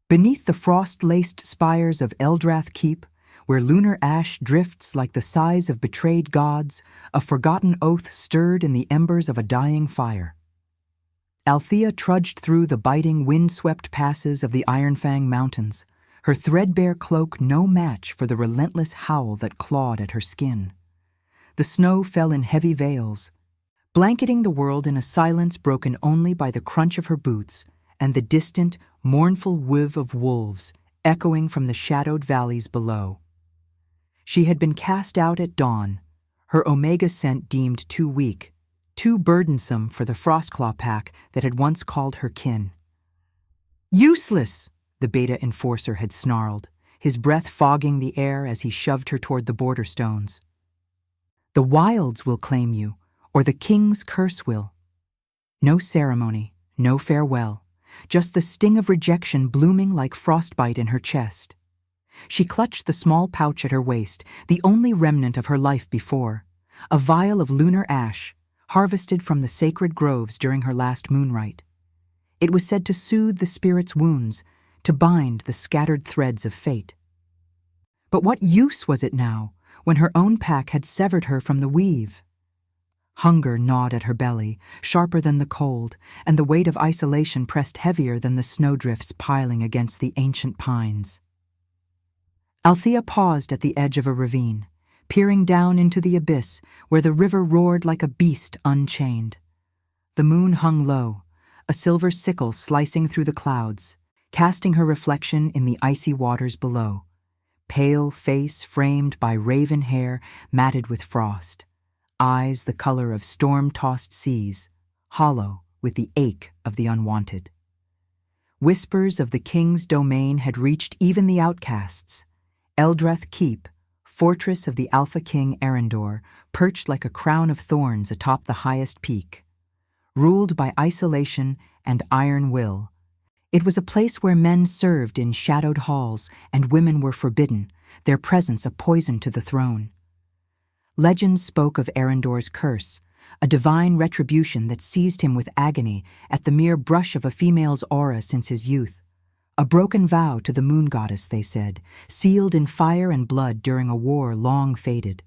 Beneath the frost-laced spires of Eldrath Keep, where lunar ash drifts like the sighs of betrayed gods, a forgotten oath stirred in the embers of a dying fire. Althea trudged through the biting, wind-swept passes of the Ironfang Mountains, her threadbare cloak no match for the relentless howl that clawed at her skin. The snow fell in heavy veils, blanketing the world in a silence broken only by the crunch of her boots and the distant, mournful whiff of wolves echoing from the shadowed valleys below. She had been cast out at dawn, her Omega scent deemed too weak, too burdensome for the Frostclaw pack that had once called her kin. "Useless!" the Beta Enforcer had snarled, his breath fogging the air as he shoved her toward the border stones. "The wilds will claim you, or the king's curse will." No ceremony, no farewell, just the sting of rejection blooming like frostbite in her chest. She clutched the small pouch at her waist, the only remnant of her life before, a vial of lunar ash, harvested from the sacred groves during her last moonrite. It was said to soothe the spirit's wounds, to bind the scattered threads of fate. But what use was it now, when her own pack had severed her from the weave? Hunger gnawed at her belly, sharper than the cold, and the weight of isolation pressed heavier than the snowdrifts piling against the ancient pines. Althea paused at the edge of a ravine, peering down into the abyss where the river roared like a beast unchained. The moon hung low, a silver sickle slicing through the clouds, casting her reflection in the icy waters below, pale face framed by raven hair matted with frost, eyes the color of storm-tossed seas, hollow with the ache of the unwanted. Whispers of the king's domain had reached even the outcasts. Eldrath Keep, fortress of the Alpha King Arendor, perched like a crown of thorns atop the highest peak. Ruled by isolation and iron will, it was a place where men served in shadowed halls and women were forbidden, their presence a poison to the throne. Legends spoke of Arendor's curse, a divine retribution that seized him with agony at the mere brush of a female's aura since his youth. A broken vow to the moon goddess, they said, sealed in fire and blood during a war long faded.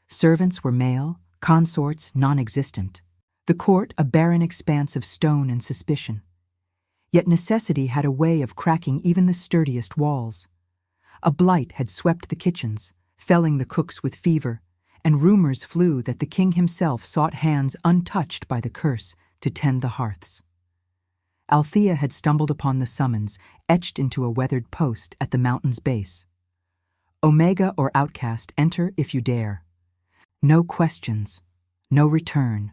Servants were male, consorts non-existent. The court a barren expanse of stone and suspicion. Yet necessity had a way of cracking even the sturdiest walls. A blight had swept the kitchens, felling the cooks with fever, and rumors flew that the king himself sought hands untouched by the curse to tend the hearths. Althea had stumbled upon the summons, etched into a weathered post at the mountain's base. Omega or outcast, enter if you dare. No questions, no return.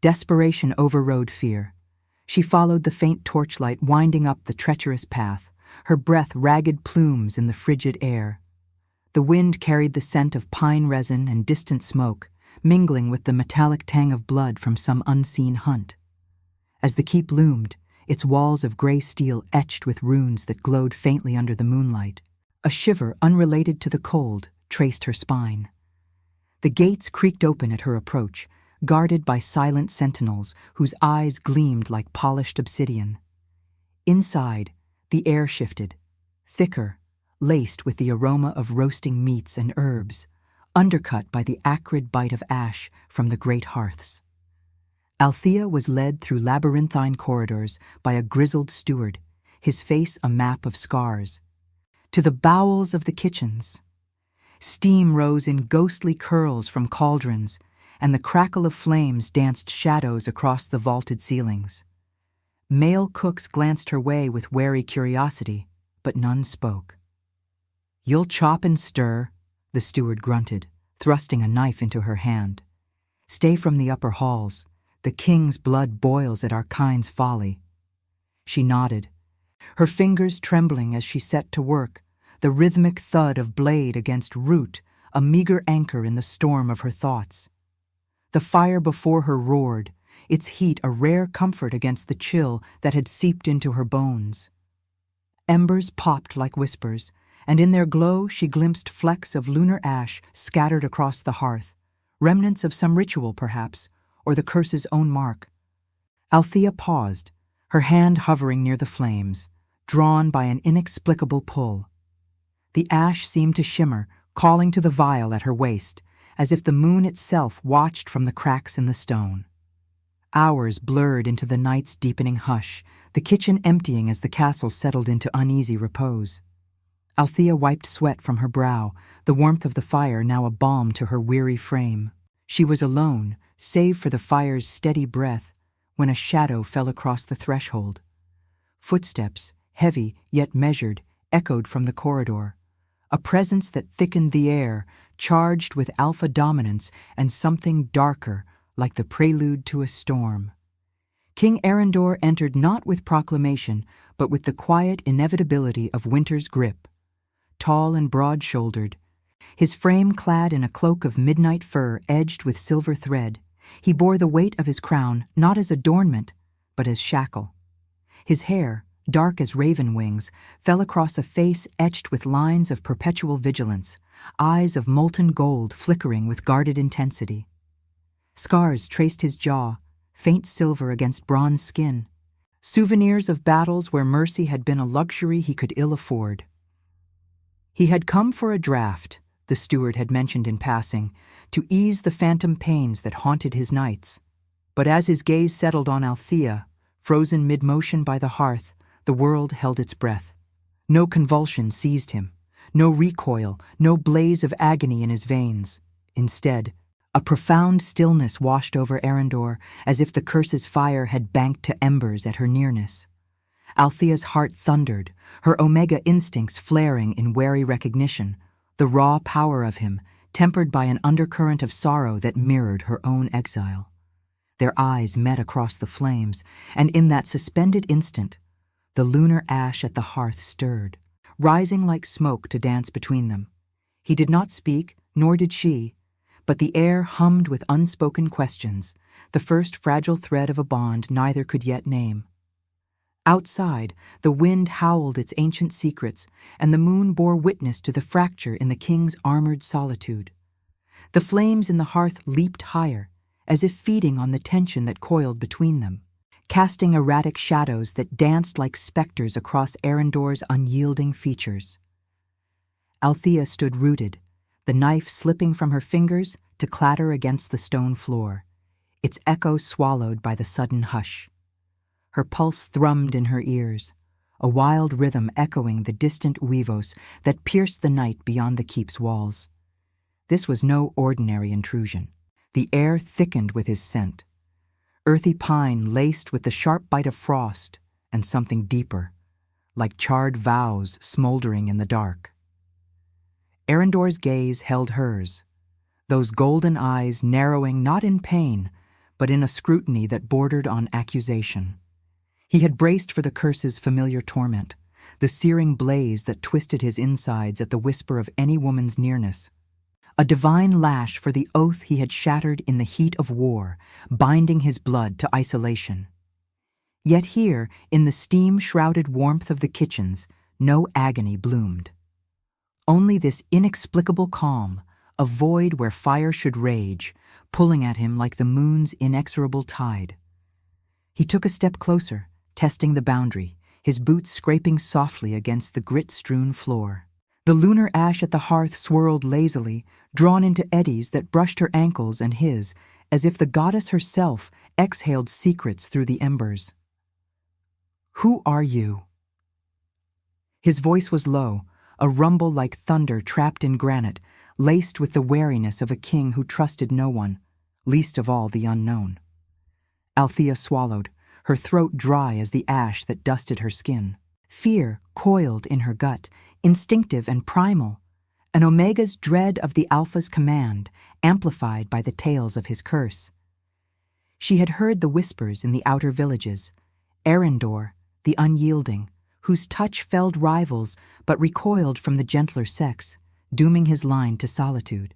Desperation overrode fear. She followed the faint torchlight winding up the treacherous path, her breath ragged plumes in the frigid air. The wind carried the scent of pine resin and distant smoke, mingling with the metallic tang of blood from some unseen hunt. As the keep loomed, its walls of gray steel etched with runes that glowed faintly under the moonlight, a shiver unrelated to the cold traced her spine. The gates creaked open at her approach, guarded by silent sentinels whose eyes gleamed like polished obsidian. Inside, the air shifted, thicker, laced with the aroma of roasting meats and herbs, undercut by the acrid bite of ash from the great hearths. Althea was led through labyrinthine corridors by a grizzled steward, his face a map of scars, to the bowels of the kitchens. Steam rose in ghostly curls from cauldrons, and the crackle of flames danced shadows across the vaulted ceilings. Male cooks glanced her way with wary curiosity, but none spoke. "You'll chop and stir," the steward grunted, thrusting a knife into her hand. "Stay from the upper halls. The king's blood boils at our kind's folly." She nodded, her fingers trembling as she set to work, the rhythmic thud of blade against root, a meager anchor in the storm of her thoughts. The fire before her roared, its heat a rare comfort against the chill that had seeped into her bones. Embers popped like whispers, and in their glow she glimpsed flecks of lunar ash scattered across the hearth, remnants of some ritual perhaps, or the curse's own mark. Althea paused, her hand hovering near the flames, drawn by an inexplicable pull. The ash seemed to shimmer, calling to the vial at her waist, as if the moon itself watched from the cracks in the stone. Hours blurred into the night's deepening hush, the kitchen emptying as the castle settled into uneasy repose. Althea wiped sweat from her brow, the warmth of the fire now a balm to her weary frame. She was alone, save for the fire's steady breath, when a shadow fell across the threshold. Footsteps, heavy yet measured, echoed from the corridor. A presence that thickened the air, charged with alpha dominance and something darker, like the prelude to a storm. King Arendor entered not with proclamation, but with the quiet inevitability of winter's grip. Tall and broad-shouldered, his frame clad in a cloak of midnight fur edged with silver thread, he bore the weight of his crown not as adornment, but as shackle. His hair, dark as raven wings, fell across a face etched with lines of perpetual vigilance, eyes of molten gold flickering with guarded intensity. Scars traced his jaw, faint silver against bronze skin, souvenirs of battles where mercy had been a luxury he could ill afford. He had come for a draft, the steward had mentioned in passing, to ease the phantom pains that haunted his nights. But as his gaze settled on Althea, frozen mid-motion by the hearth, the world held its breath. No convulsion seized him, no recoil, no blaze of agony in his veins. Instead, a profound stillness washed over Arendor, as if the curse's fire had banked to embers at her nearness. Althea's heart thundered, her Omega instincts flaring in wary recognition, the raw power of him, tempered by an undercurrent of sorrow that mirrored her own exile. Their eyes met across the flames, and in that suspended instant, the lunar ash at the hearth stirred, rising like smoke to dance between them. He did not speak, nor did she, but the air hummed with unspoken questions, the first fragile thread of a bond neither could yet name. Outside, the wind howled its ancient secrets, and the moon bore witness to the fracture in the king's armored solitude. The flames in the hearth leaped higher, as if feeding on the tension that coiled between them, casting erratic shadows that danced like specters across Arendor's unyielding features. Althea stood rooted, the knife slipping from her fingers to clatter against the stone floor, its echo swallowed by the sudden hush. Her pulse thrummed in her ears, a wild rhythm echoing the distant uivos that pierced the night beyond the keep's walls. This was no ordinary intrusion. The air thickened with his scent. Earthy pine laced with the sharp bite of frost, and something deeper, like charred vows smoldering in the dark. Arendor's gaze held hers, those golden eyes narrowing not in pain, but in a scrutiny that bordered on accusation. He had braced for the curse's familiar torment, the searing blaze that twisted his insides at the whisper of any woman's nearness. A divine lash for the oath he had shattered in the heat of war, binding his blood to isolation. Yet here, in the steam-shrouded warmth of the kitchens, no agony bloomed. Only this inexplicable calm, a void where fire should rage, pulling at him like the moon's inexorable tide. He took a step closer, testing the boundary, his boots scraping softly against the grit-strewn floor. The lunar ash at the hearth swirled lazily, drawn into eddies that brushed her ankles and his, as if the goddess herself exhaled secrets through the embers. "Who are you?" His voice was low, a rumble like thunder trapped in granite, laced with the wariness of a king who trusted no one, least of all the unknown. Althea swallowed, her throat dry as the ash that dusted her skin. Fear coiled in her gut, instinctive and primal, an Omega's dread of the Alpha's command, amplified by the tales of his curse. She had heard the whispers in the outer villages, Arendor, the unyielding, whose touch felled rivals but recoiled from the gentler sex, dooming his line to solitude.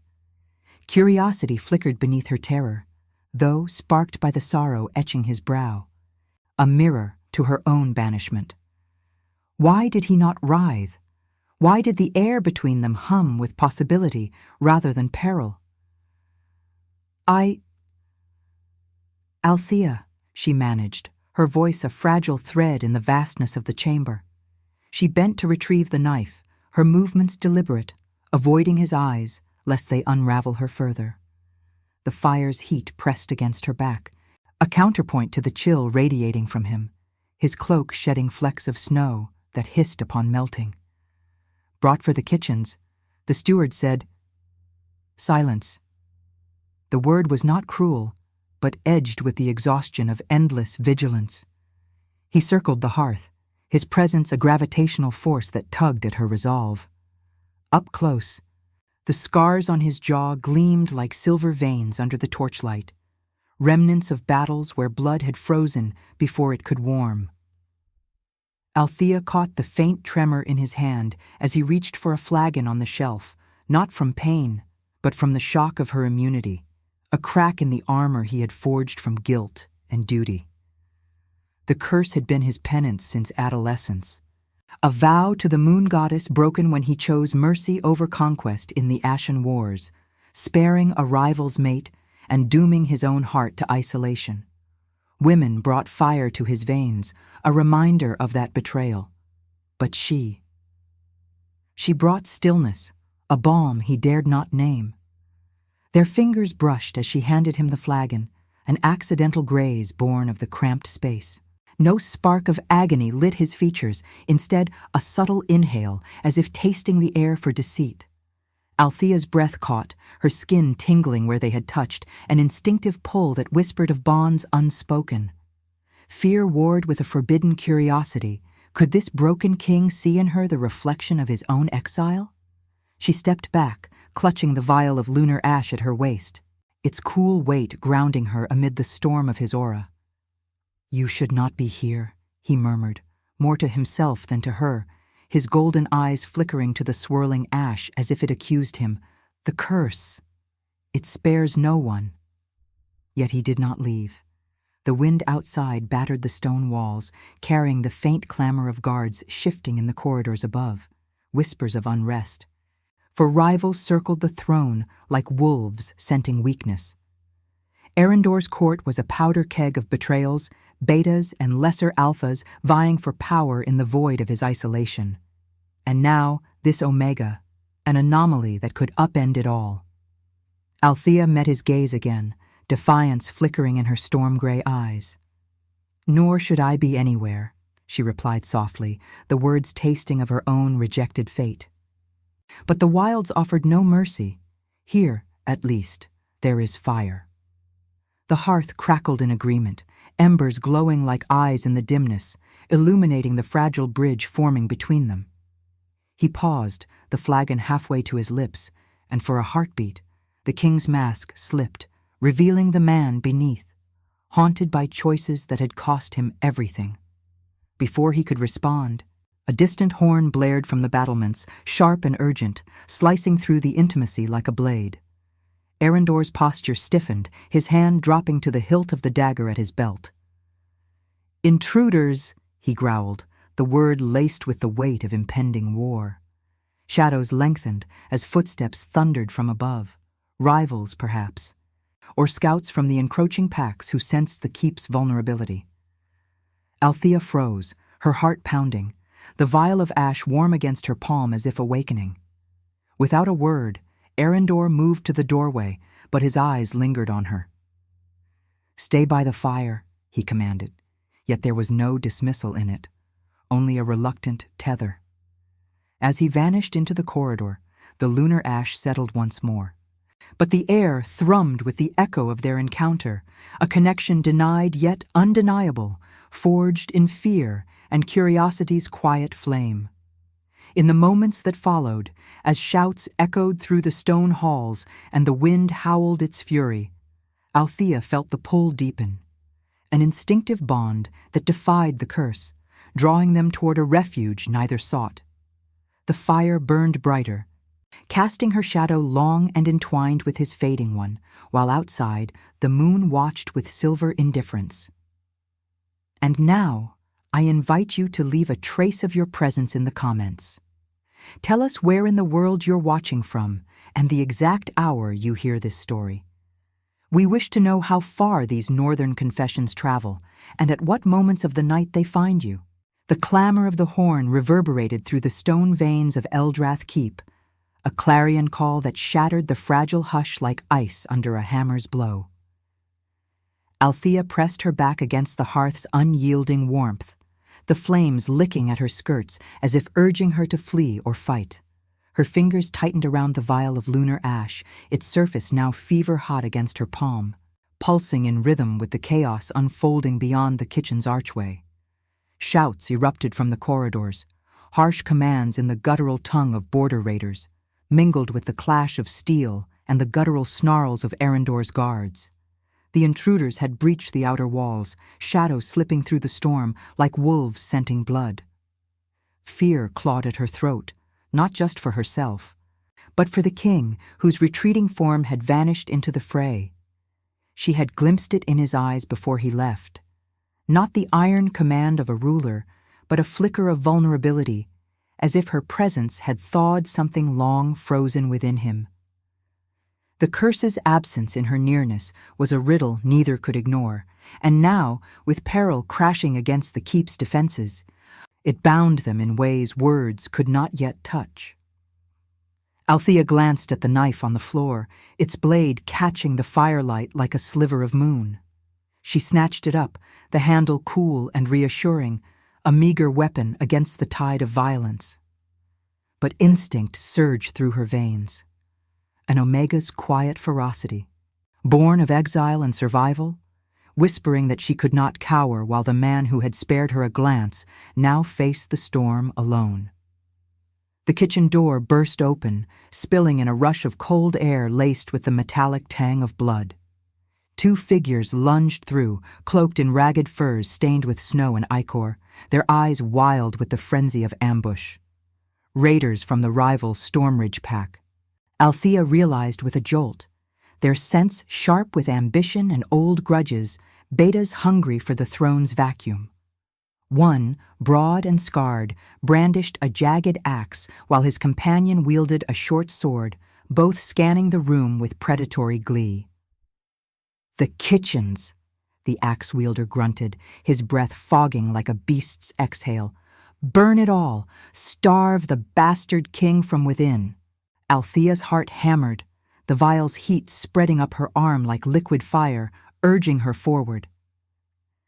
Curiosity flickered beneath her terror, though sparked by the sorrow etching his brow, a mirror to her own banishment. Why did he not writhe? Why did the air between them hum with possibility rather than peril? Althea, she managed, her voice a fragile thread in the vastness of the chamber. She bent to retrieve the knife, her movements deliberate, avoiding his eyes lest they unravel her further. The fire's heat pressed against her back, a counterpoint to the chill radiating from him, his cloak shedding flecks of snow that hissed upon melting. Brought for the kitchens, the steward said, "Silence." The word was not cruel, but edged with the exhaustion of endless vigilance. He circled the hearth, his presence a gravitational force that tugged at her resolve. Up close, the scars on his jaw gleamed like silver veins under the torchlight, remnants of battles where blood had frozen before it could warm. Althea caught the faint tremor in his hand as he reached for a flagon on the shelf, not from pain, but from the shock of her immunity, a crack in the armor he had forged from guilt and duty. The curse had been his penance since adolescence, a vow to the moon goddess broken when he chose mercy over conquest in the Ashen Wars, sparing a rival's mate and dooming his own heart to isolation. Women brought fire to his veins, a reminder of that betrayal. But she brought stillness, a balm he dared not name. Their fingers brushed as she handed him the flagon, an accidental graze born of the cramped space. No spark of agony lit his features, instead a subtle inhale, as if tasting the air for deceit. Althea's breath caught, her skin tingling where they had touched, an instinctive pull that whispered of bonds unspoken. Fear warred with a forbidden curiosity. Could this broken king see in her the reflection of his own exile? She stepped back, clutching the vial of lunar ash at her waist, its cool weight grounding her amid the storm of his aura. "You should not be here," he murmured, more to himself than to her, his golden eyes flickering to the swirling ash as if it accused him. The curse! It spares no one. Yet he did not leave. The wind outside battered the stone walls, carrying the faint clamor of guards shifting in the corridors above, whispers of unrest. For rivals circled the throne like wolves scenting weakness. Arendor's court was a powder keg of betrayals, betas and lesser alphas vying for power in the void of his isolation. And now, this Omega, an anomaly that could upend it all. Althea met his gaze again, defiance flickering in her storm-gray eyes. "Nor should I be anywhere," she replied softly, the words tasting of her own rejected fate. But the wilds offered no mercy. Here, at least, there is fire. The hearth crackled in agreement, embers glowing like eyes in the dimness, illuminating the fragile bridge forming between them. He paused, the flagon halfway to his lips, and for a heartbeat, the king's mask slipped, revealing the man beneath, haunted by choices that had cost him everything. Before he could respond, a distant horn blared from the battlements, sharp and urgent, slicing through the intimacy like a blade. Arendor's posture stiffened, his hand dropping to the hilt of the dagger at his belt. "Intruders," he growled, the word laced with the weight of impending war. Shadows lengthened as footsteps thundered from above, rivals perhaps, or scouts from the encroaching packs who sensed the keep's vulnerability. Althea froze, her heart pounding, the vial of ash warm against her palm as if awakening. Without a word, Arendor moved to the doorway, but his eyes lingered on her. "Stay by the fire," he commanded, yet there was no dismissal in it, only a reluctant tether. As he vanished into the corridor, the lunar ash settled once more. But the air thrummed with the echo of their encounter, a connection denied yet undeniable, forged in fear and curiosity's quiet flame. In the moments that followed, as shouts echoed through the stone halls and the wind howled its fury, Althea felt the pull deepen, an instinctive bond that defied the curse, drawing them toward a refuge neither sought. The fire burned brighter, casting her shadow long and entwined with his fading one, while outside the moon watched with silver indifference. And now, I invite you to leave a trace of your presence in the comments. Tell us where in the world you're watching from and the exact hour you hear this story. We wish to know how far these northern confessions travel and at what moments of the night they find you. The clamor of the horn reverberated through the stone veins of Eldrath Keep, a clarion call that shattered the fragile hush like ice under a hammer's blow. Althea pressed her back against the hearth's unyielding warmth, the flames licking at her skirts as if urging her to flee or fight. Her fingers tightened around the vial of lunar ash, its surface now fever-hot against her palm, pulsing in rhythm with the chaos unfolding beyond the kitchen's archway. Shouts erupted from the corridors, harsh commands in the guttural tongue of border raiders, mingled with the clash of steel and the guttural snarls of Arendor's guards. The intruders had breached the outer walls, shadows slipping through the storm like wolves scenting blood. Fear clawed at her throat, not just for herself, but for the king whose retreating form had vanished into the fray. She had glimpsed it in his eyes before he left. Not the iron command of a ruler, but a flicker of vulnerability, as if her presence had thawed something long frozen within him. The curse's absence in her nearness was a riddle neither could ignore, and now, with peril crashing against the keep's defenses, it bound them in ways words could not yet touch. Althea glanced at the knife on the floor, its blade catching the firelight like a sliver of moon. She snatched it up, the handle cool and reassuring, a meager weapon against the tide of violence. But instinct surged through her veins. An Omega's quiet ferocity, born of exile and survival, whispering that she could not cower while the man who had spared her a glance now faced the storm alone. The kitchen door burst open, spilling in a rush of cold air laced with the metallic tang of blood. Two figures lunged through, cloaked in ragged furs stained with snow and ichor, their eyes wild with the frenzy of ambush. Raiders from the rival Stormridge pack. Althea realized with a jolt, their sense sharp with ambition and old grudges, betas hungry for the throne's vacuum. One, broad and scarred, brandished a jagged axe while his companion wielded a short sword, both scanning the room with predatory glee. "The kitchens," the axe-wielder grunted, his breath fogging like a beast's exhale. "Burn it all, starve the bastard king from within." Althea's heart hammered, the vial's heat spreading up her arm like liquid fire, urging her forward.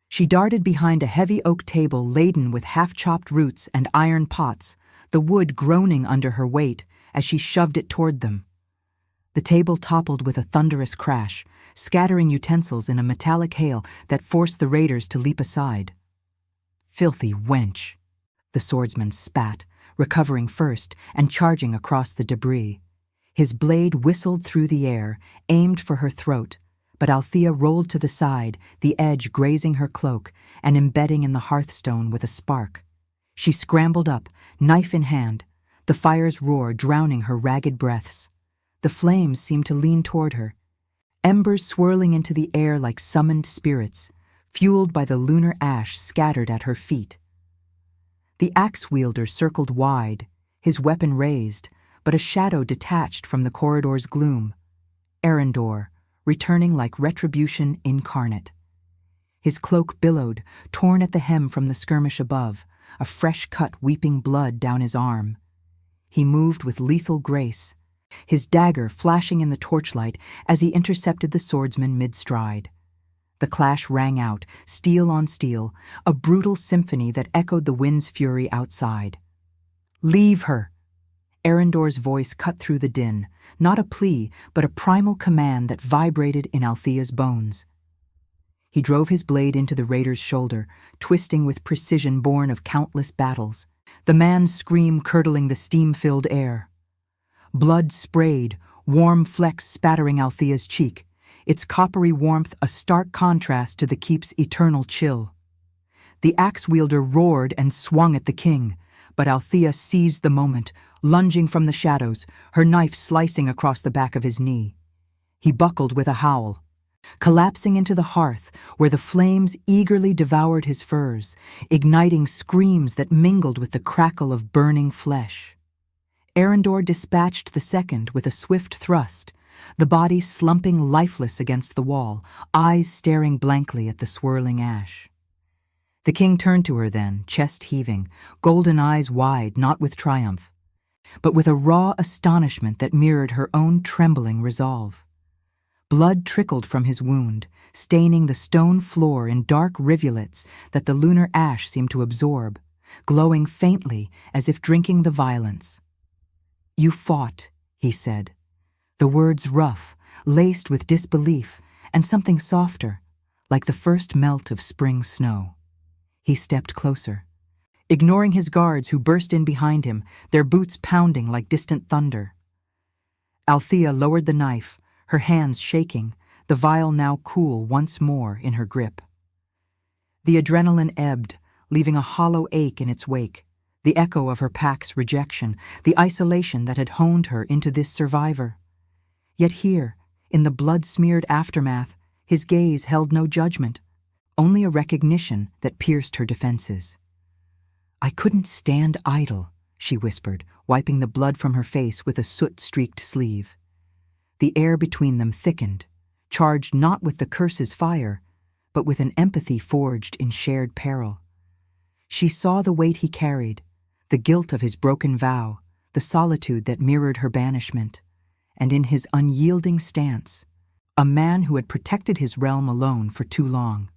She darted behind a heavy oak table laden with half-chopped roots and iron pots, the wood groaning under her weight as she shoved it toward them. The table toppled with a thunderous crash, scattering utensils in a metallic hail that forced the raiders to leap aside. "Filthy wench," the swordsman spat, recovering first and charging across the debris. His blade whistled through the air, aimed for her throat, but Althea rolled to the side, the edge grazing her cloak and embedding in the hearthstone with a spark. She scrambled up, knife in hand, the fire's roar drowning her ragged breaths. The flames seemed to lean toward her, embers swirling into the air like summoned spirits, fueled by the lunar ash scattered at her feet. The axe-wielder circled wide, his weapon raised, but a shadow detached from the corridor's gloom. Arendor, returning like retribution incarnate. His cloak billowed, torn at the hem from the skirmish above, a fresh cut weeping blood down his arm. He moved with lethal grace, his dagger flashing in the torchlight as he intercepted the swordsman mid-stride. The clash rang out, steel on steel, a brutal symphony that echoed the wind's fury outside. "Leave her!" Arendor's voice cut through the din, not a plea, but a primal command that vibrated in Althea's bones. He drove his blade into the raider's shoulder, twisting with precision born of countless battles, the man's scream curdling the steam-filled air. Blood sprayed, warm flecks spattering Althea's cheek, its coppery warmth a stark contrast to the keep's eternal chill. The axe-wielder roared and swung at the king, but Althea seized the moment, lunging from the shadows, her knife slicing across the back of his knee. He buckled with a howl, collapsing into the hearth where the flames eagerly devoured his furs, igniting screams that mingled with the crackle of burning flesh. Arendor dispatched the second with a swift thrust, the body slumping lifeless against the wall, eyes staring blankly at the swirling ash. The king turned to her then, chest heaving, golden eyes wide, not with triumph, but with a raw astonishment that mirrored her own trembling resolve. Blood trickled from his wound, staining the stone floor in dark rivulets that the lunar ash seemed to absorb, glowing faintly as if drinking the violence. "You fought," he said, the words rough, laced with disbelief and something softer, like the first melt of spring snow. He stepped closer, ignoring his guards who burst in behind him, their boots pounding like distant thunder. Althea lowered the knife, her hands shaking, the vial now cool once more in her grip. The adrenaline ebbed, leaving a hollow ache in its wake, the echo of her pack's rejection, the isolation that had honed her into this survivor. Yet here, in the blood-smeared aftermath, his gaze held no judgment, only a recognition that pierced her defenses. "I couldn't stand idle," she whispered, wiping the blood from her face with a soot-streaked sleeve. The air between them thickened, charged not with the curse's fire, but with an empathy forged in shared peril. She saw the weight he carried, the guilt of his broken vow, the solitude that mirrored her banishment, and in his unyielding stance, a man who had protected his realm alone for too long.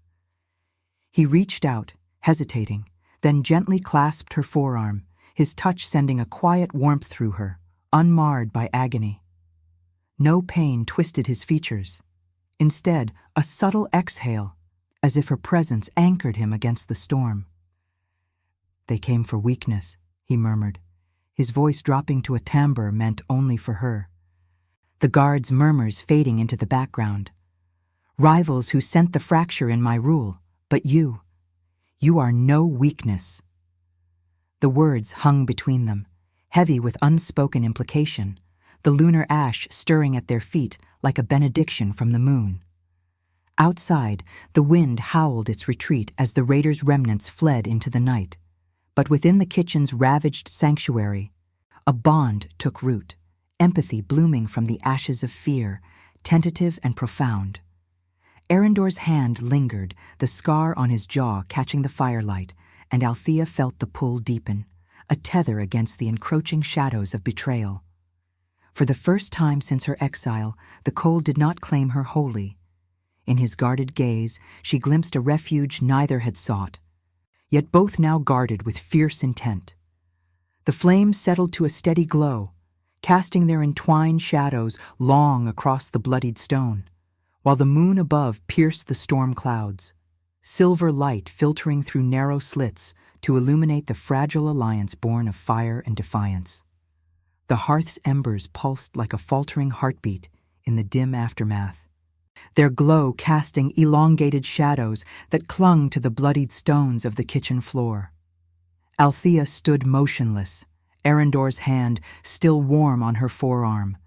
He reached out, hesitating, then gently clasped her forearm, his touch sending a quiet warmth through her, unmarred by agony. No pain twisted his features. Instead, a subtle exhale, as if her presence anchored him against the storm. "They came for weakness," he murmured, his voice dropping to a timbre meant only for her. The guard's murmurs fading into the background. "Rivals who sent the fracture in my rule, but you are no weakness." The words hung between them, heavy with unspoken implication, the lunar ash stirring at their feet like a benediction from the moon. Outside, the wind howled its retreat as the raiders' remnants fled into the night. But within the kitchen's ravaged sanctuary, a bond took root, empathy blooming from the ashes of fear, tentative and profound. Arendor's hand lingered, the scar on his jaw catching the firelight, and Althea felt the pull deepen, a tether against the encroaching shadows of betrayal. For the first time since her exile, the cold did not claim her wholly. In his guarded gaze, she glimpsed a refuge neither had sought, yet both now guarded with fierce intent. The flames settled to a steady glow, casting their entwined shadows long across the bloodied stone, while the moon above pierced the storm clouds, silver light filtering through narrow slits to illuminate the fragile alliance born of fire and defiance. The hearth's embers pulsed like a faltering heartbeat in the dim aftermath, their glow casting elongated shadows that clung to the bloodied stones of the kitchen floor. Althea stood motionless, Arendor's hand still warm on her forearm,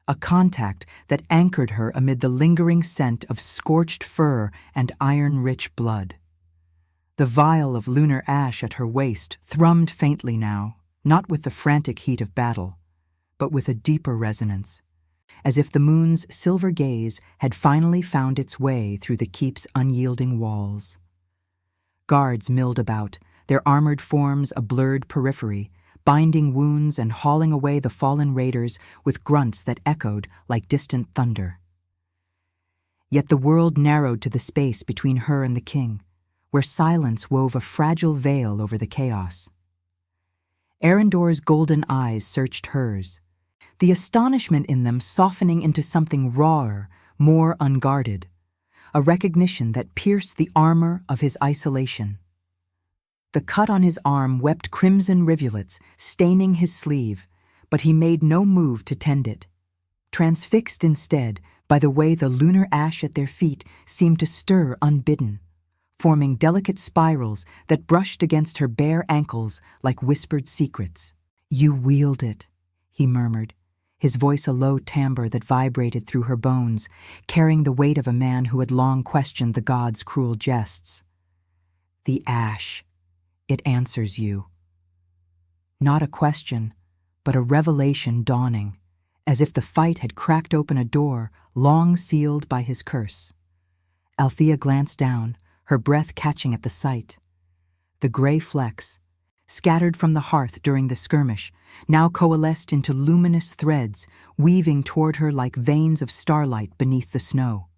a contact that anchored her amid the lingering scent of scorched fur and iron-rich blood. The vial of lunar ash at her waist thrummed faintly now, not with the frantic heat of battle, but with a deeper resonance, as if the moon's silver gaze had finally found its way through the keep's unyielding walls. Guards milled about, their armored forms a blurred periphery, binding wounds and hauling away the fallen raiders with grunts that echoed like distant thunder. Yet the world narrowed to the space between her and the king, where silence wove a fragile veil over the chaos. Arendor's golden eyes searched hers, the astonishment in them softening into something rawer, more unguarded, a recognition that pierced the armor of his isolation. The cut on his arm wept crimson rivulets, staining his sleeve, but he made no move to tend it, transfixed instead by the way the lunar ash at their feet seemed to stir unbidden, forming delicate spirals that brushed against her bare ankles like whispered secrets. "You wield it," he murmured, his voice a low timbre that vibrated through her bones, carrying the weight of a man who had long questioned the gods' cruel jests. "The ash, it answers you." Not a question, but a revelation dawning, as if the fight had cracked open a door long sealed by his curse. Althea glanced down, her breath catching at the sight. The gray flecks, scattered from the hearth during the skirmish, now coalesced into luminous threads, weaving toward her like veins of starlight beneath the snow.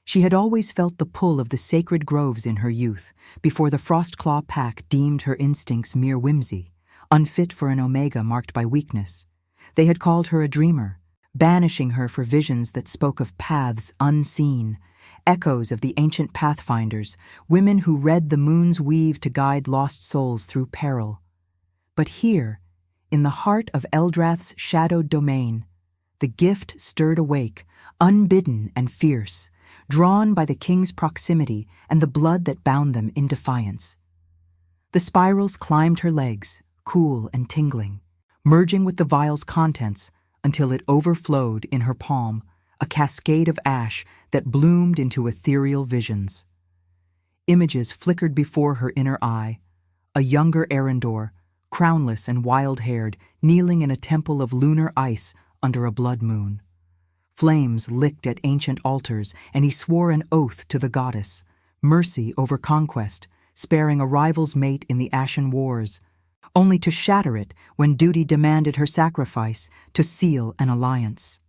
She had always felt the pull of the sacred groves in her youth, before the Frostclaw pack deemed her instincts mere whimsy, unfit for an Omega marked by weakness. They had called her a dreamer, banishing her for visions that spoke of paths unseen, echoes of the ancient pathfinders, women who read the moon's weave to guide lost souls through peril. But here, in the heart of Eldrath's shadowed domain, the gift stirred awake, unbidden and fierce, drawn by the king's proximity and the blood that bound them in defiance. The spirals climbed her legs, cool and tingling, merging with the vial's contents until it overflowed in her palm, a cascade of ash that bloomed into ethereal visions. Images flickered before her inner eye, a younger Arendor, crownless and wild-haired, kneeling in a temple of lunar ice under a blood moon. Flames licked at ancient altars, and he swore an oath to the goddess, mercy over conquest, sparing a rival's mate in the Ashen Wars, only to shatter it when duty demanded her sacrifice to seal an alliance.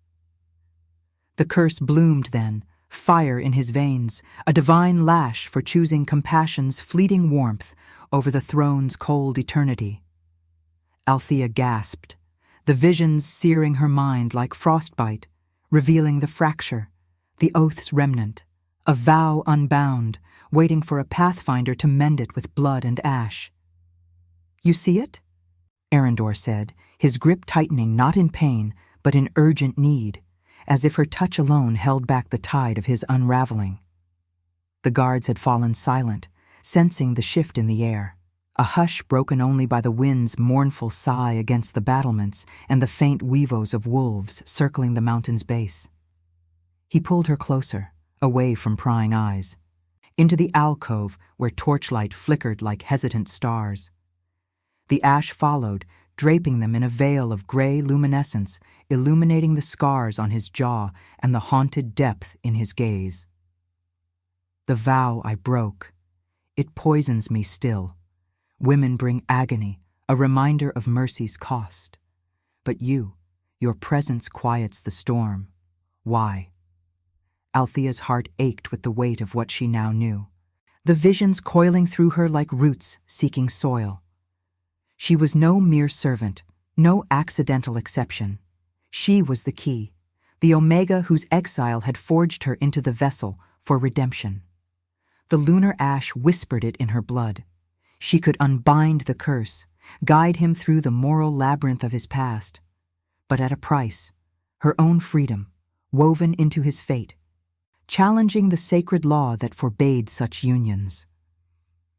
The curse bloomed then, fire in his veins, a divine lash for choosing compassion's fleeting warmth over the throne's cold eternity. Althea gasped, the visions searing her mind like frostbite, revealing the fracture, the oath's remnant, a vow unbound, waiting for a pathfinder to mend it with blood and ash. "You see it?" Arendor said, his grip tightening not in pain, but in urgent need, as if her touch alone held back the tide of his unraveling. The guards had fallen silent, sensing the shift in the air, a hush broken only by the wind's mournful sigh against the battlements and the faint weavos of wolves circling the mountain's base. He pulled her closer, away from prying eyes, into the alcove where torchlight flickered like hesitant stars. The ash followed, draping them in a veil of gray luminescence, illuminating the scars on his jaw and the haunted depth in his gaze. "The vow I broke. It poisons me still. Women bring agony, a reminder of mercy's cost. But your presence quiets the storm. Why?" Althea's heart ached with the weight of what she now knew, the visions coiling through her like roots seeking soil. She was no mere servant, no accidental exception. She was the key, the Omega whose exile had forged her into the vessel for redemption. The lunar ash whispered it in her blood. She could unbind the curse, guide him through the moral labyrinth of his past, but at a price, her own freedom, woven into his fate, challenging the sacred law that forbade such unions.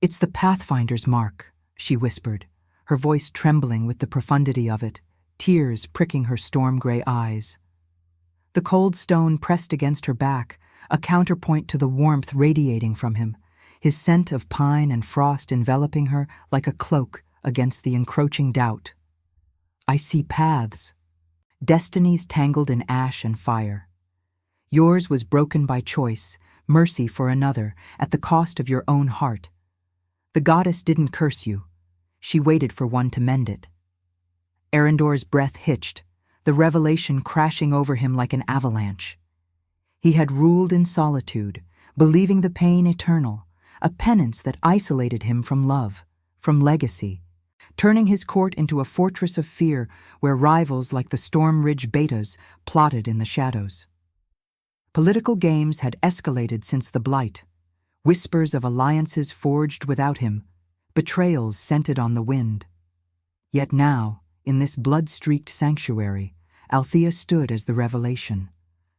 "It's the Pathfinder's mark," she whispered, her voice trembling with the profundity of it, tears pricking her storm-gray eyes. The cold stone pressed against her back, a counterpoint to the warmth radiating from him, his scent of pine and frost enveloping her like a cloak against the encroaching doubt. "I see paths, destinies tangled in ash and fire. Yours was broken by choice, mercy for another, at the cost of your own heart. The goddess didn't curse you. She waited for one to mend it." Arendor's breath hitched, the revelation crashing over him like an avalanche. He had ruled in solitude, believing the pain eternal, a penance that isolated him from love, from legacy, turning his court into a fortress of fear where rivals like the Storm Ridge Betas plotted in the shadows. Political games had escalated since the Blight, whispers of alliances forged without him, betrayals scented on the wind. Yet now, in this blood-streaked sanctuary, Althea stood as the revelation,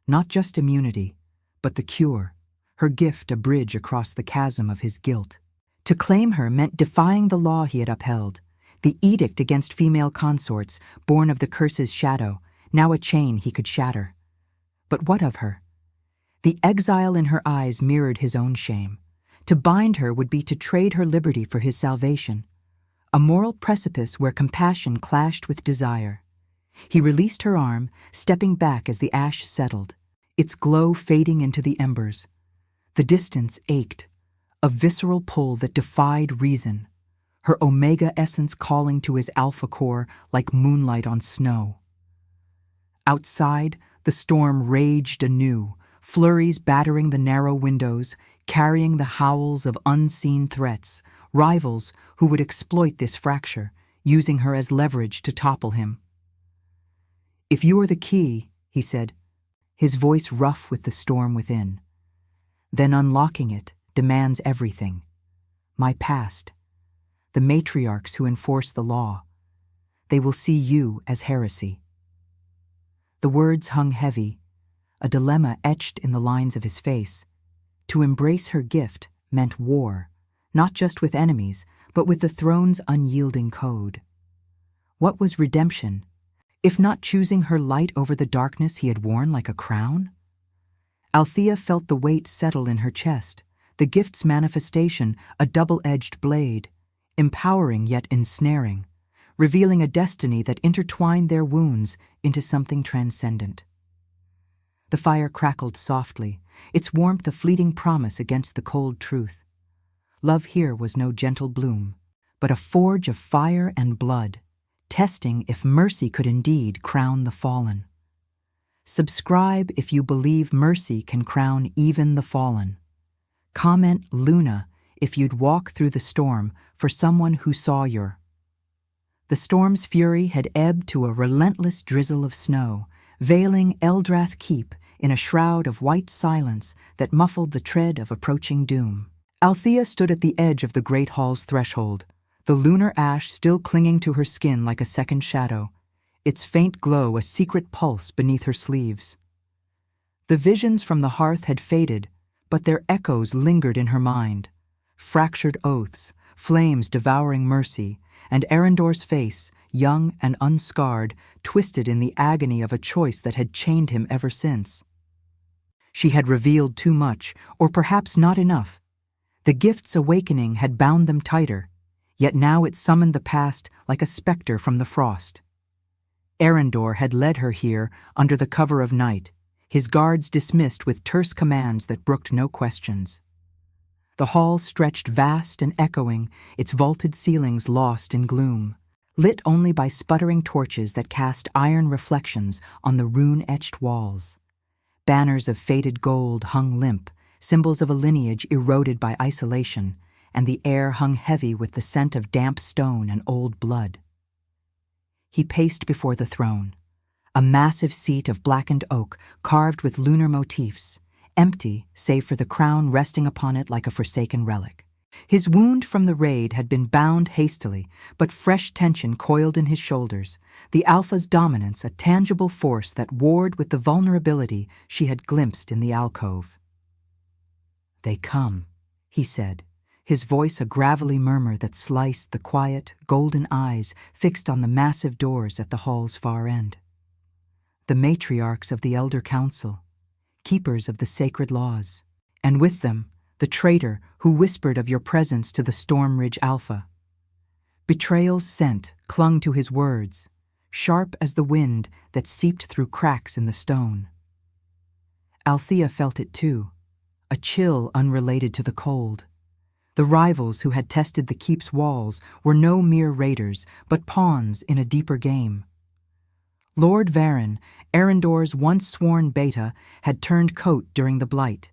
not just immunity, but the cure, her gift a bridge across the chasm of his guilt. To claim her meant defying the law he had upheld, the edict against female consorts, born of the curse's shadow, now a chain he could shatter. But what of her? The exile in her eyes mirrored his own shame. To bind her would be to trade her liberty for his salvation, a moral precipice where compassion clashed with desire. He released her arm, stepping back as the ash settled, its glow fading into the embers. The distance ached, a visceral pull that defied reason, her omega essence calling to his alpha core like moonlight on snow. Outside, the storm raged anew, flurries battering the narrow windows, carrying the howls of unseen threats, rivals who would exploit this fracture, using her as leverage to topple him. "If you are the key," he said, his voice rough with the storm within, "then unlocking it demands everything. My past, the matriarchs who enforce the law, they will see you as heresy." The words hung heavy, a dilemma etched in the lines of his face. To embrace her gift meant war, not just with enemies, but with the throne's unyielding code. What was redemption, if not choosing her light over the darkness he had worn like a crown? Althea felt the weight settle in her chest, the gift's manifestation a double-edged blade, empowering yet ensnaring, revealing a destiny that intertwined their wounds into something transcendent. The fire crackled softly, its warmth a fleeting promise against the cold truth. Love here was no gentle bloom, but a forge of fire and blood, testing if mercy could indeed crown the fallen. Subscribe if you believe mercy can crown even the fallen. Comment Luna if you'd walk through the storm for someone who saw your. The storm's fury had ebbed to a relentless drizzle of snow, veiling Eldrath Keep in a shroud of white silence that muffled the tread of approaching doom. Althea stood at the edge of the great hall's threshold, the lunar ash still clinging to her skin like a second shadow, its faint glow a secret pulse beneath her sleeves. The visions from the hearth had faded, but their echoes lingered in her mind. Fractured oaths, flames devouring mercy, and Arendor's face, young and unscarred, twisted in the agony of a choice that had chained him ever since. She had revealed too much, or perhaps not enough. The gift's awakening had bound them tighter, yet now it summoned the past like a specter from the frost. Arendor had led her here under the cover of night, his guards dismissed with terse commands that brooked no questions. The hall stretched vast and echoing, its vaulted ceilings lost in gloom, lit only by sputtering torches that cast iron reflections on the rune-etched walls. Banners of faded gold hung limp, symbols of a lineage eroded by isolation, and the air hung heavy with the scent of damp stone and old blood. He paced before the throne, a massive seat of blackened oak carved with lunar motifs, empty save for the crown resting upon it like a forsaken relic. His wound from the raid had been bound hastily, but fresh tension coiled in his shoulders, the Alpha's dominance a tangible force that warred with the vulnerability she had glimpsed in the alcove. "They come," he said, his voice a gravelly murmur that sliced the quiet, golden eyes fixed on the massive doors at the hall's far end. "The matriarchs of the Elder Council, keepers of the sacred laws, and with them, the traitor who whispered of your presence to the Stormridge Alpha." Betrayal's scent clung to his words, sharp as the wind that seeped through cracks in the stone. Althea felt it too, a chill unrelated to the cold. The rivals who had tested the keep's walls were no mere raiders, but pawns in a deeper game. Lord Varen, Arendor's once sworn beta, had turned coat during the Blight,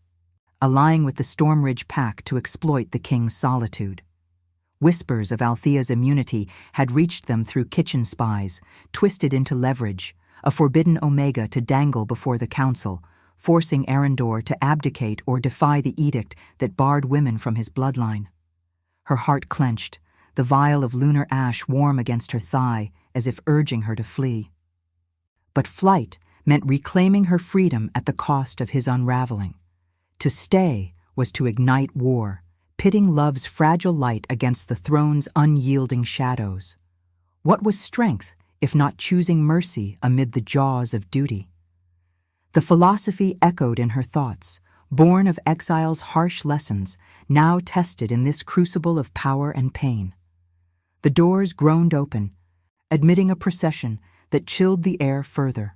allying with the Stormridge pack to exploit the king's solitude. Whispers of Althea's immunity had reached them through kitchen spies, twisted into leverage, a forbidden omega to dangle before the council, forcing Arendor to abdicate or defy the edict that barred women from his bloodline. Her heart clenched, the vial of lunar ash warm against her thigh, as if urging her to flee. But flight meant reclaiming her freedom at the cost of his unraveling. To stay was to ignite war, pitting love's fragile light against the throne's unyielding shadows. What was strength, if not choosing mercy amid the jaws of duty? The philosophy echoed in her thoughts, born of exile's harsh lessons, now tested in this crucible of power and pain. The doors groaned open, admitting a procession that chilled the air further.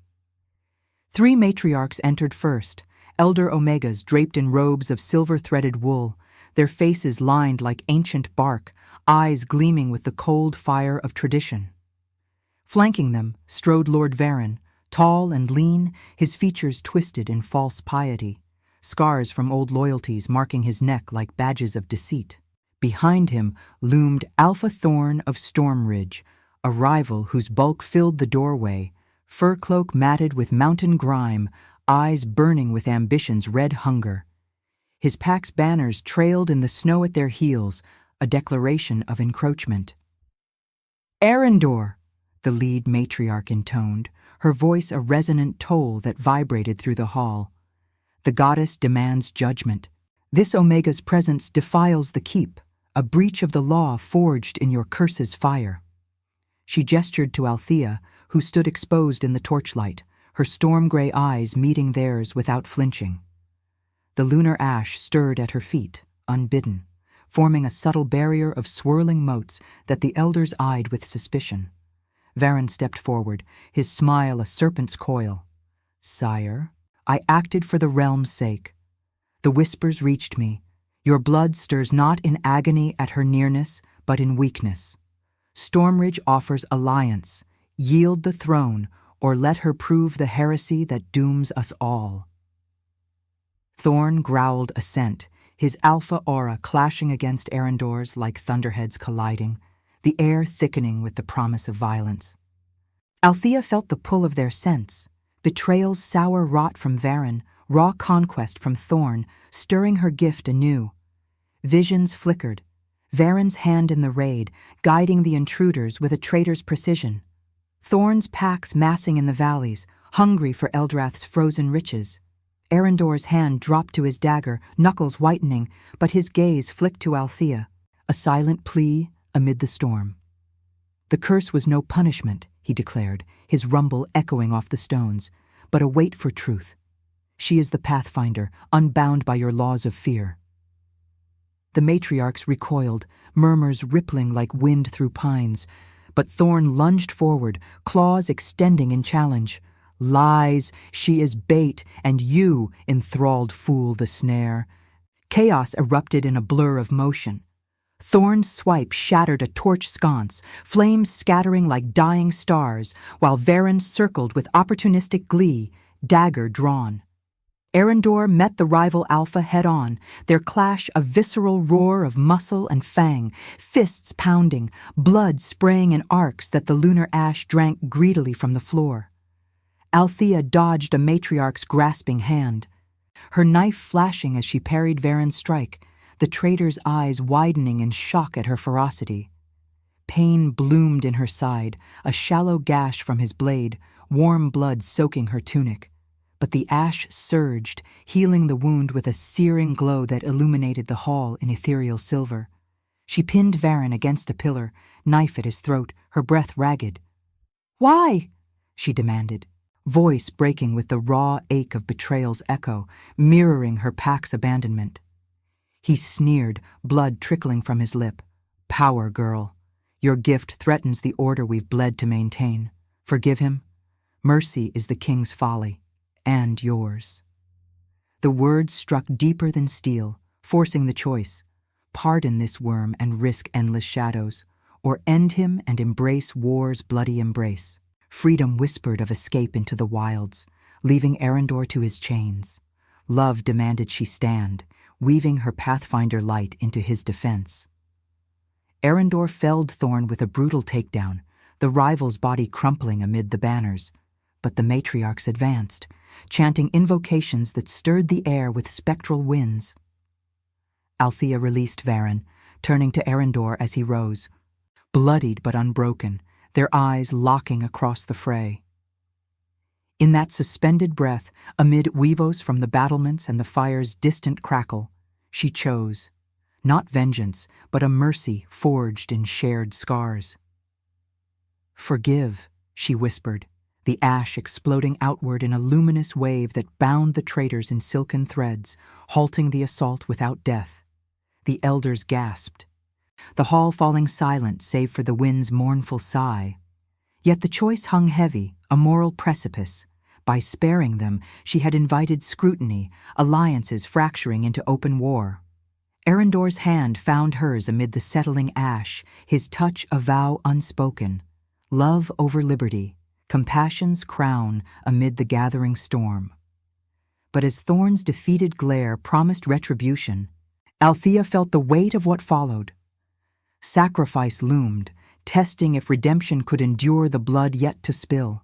3 matriarchs entered first, elder omegas draped in robes of silver-threaded wool, their faces lined like ancient bark, eyes gleaming with the cold fire of tradition. Flanking them strode Lord Varen, tall and lean, his features twisted in false piety, scars from old loyalties marking his neck like badges of deceit. Behind him loomed Alpha Thorn of Stormridge, a rival whose bulk filled the doorway, fur cloak matted with mountain grime, eyes burning with ambition's red hunger. His pack's banners trailed in the snow at their heels, a declaration of encroachment. "Arendor," the lead matriarch intoned, her voice a resonant toll that vibrated through the hall. "The goddess demands judgment. This Omega's presence defiles the keep, a breach of the law forged in your curse's fire." She gestured to Althea, who stood exposed in the torchlight, her storm-gray eyes meeting theirs without flinching. The lunar ash stirred at her feet, unbidden, forming a subtle barrier of swirling motes that the elders eyed with suspicion. Varen stepped forward, his smile a serpent's coil. "Sire, I acted for the realm's sake. The whispers reached me. Your blood stirs not in agony at her nearness, but in weakness. Stormridge offers alliance. Yield the throne, or let her prove the heresy that dooms us all." Thorn growled assent, his alpha aura clashing against Arendor's like thunderheads colliding, the air thickening with the promise of violence. Althea felt the pull of their scents, betrayal's sour rot from Varen, raw conquest from Thorn, stirring her gift anew. Visions flickered, Varen's hand in the raid, guiding the intruders with a traitor's precision. Thorn's packs massing in the valleys, hungry for Eldrath's frozen riches. Arendor's hand dropped to his dagger, knuckles whitening, but his gaze flicked to Althea, a silent plea amid the storm. "The curse was no punishment," he declared, his rumble echoing off the stones, "but a wait for truth. She is the Pathfinder, unbound by your laws of fear." The matriarchs recoiled, murmurs rippling like wind through pines, but Thorn lunged forward, claws extending in challenge. "Lies, she is bait, and you, enthralled fool, the snare." Chaos erupted in a blur of motion. Thorn's swipe shattered a torch sconce, flames scattering like dying stars, while Varen circled with opportunistic glee, dagger drawn. Arendor met the rival Alpha head-on, their clash a visceral roar of muscle and fang, fists pounding, blood spraying in arcs that the lunar ash drank greedily from the floor. Althea dodged a matriarch's grasping hand, her knife flashing as she parried Varen's strike, the traitor's eyes widening in shock at her ferocity. Pain bloomed in her side, a shallow gash from his blade, warm blood soaking her tunic. But the ash surged, healing the wound with a searing glow that illuminated the hall in ethereal silver. She pinned Varen against a pillar, knife at his throat, her breath ragged. "Why?" she demanded, voice breaking with the raw ache of betrayal's echo, mirroring her pack's abandonment. He sneered, blood trickling from his lip. "Power, girl. Your gift threatens the order we've bled to maintain. Forgive him? Mercy is the king's folly. And yours." The words struck deeper than steel, forcing the choice. Pardon this worm and risk endless shadows, or end him and embrace war's bloody embrace. Freedom whispered of escape into the wilds, leaving Arendor to his chains. Love demanded she stand, weaving her Pathfinder light into his defense. Arendor felled Thorn with a brutal takedown, the rival's body crumpling amid the banners. But the matriarchs advanced, chanting invocations that stirred the air with spectral winds. Althea released Varen, turning to Arendor as he rose, bloodied but unbroken, their eyes locking across the fray. In that suspended breath, amid weavos from the battlements and the fire's distant crackle, she chose, not vengeance, but a mercy forged in shared scars. "Forgive," she whispered, the ash exploding outward in a luminous wave that bound the traitors in silken threads, halting the assault without death. The elders gasped, the hall falling silent save for the wind's mournful sigh. Yet the choice hung heavy, a moral precipice. By sparing them, she had invited scrutiny, alliances fracturing into open war. Arendor's hand found hers amid the settling ash, his touch a vow unspoken. Love over liberty, compassion's crown amid the gathering storm. But as Thorn's defeated glare promised retribution, Althea felt the weight of what followed. Sacrifice loomed, testing if redemption could endure the blood yet to spill.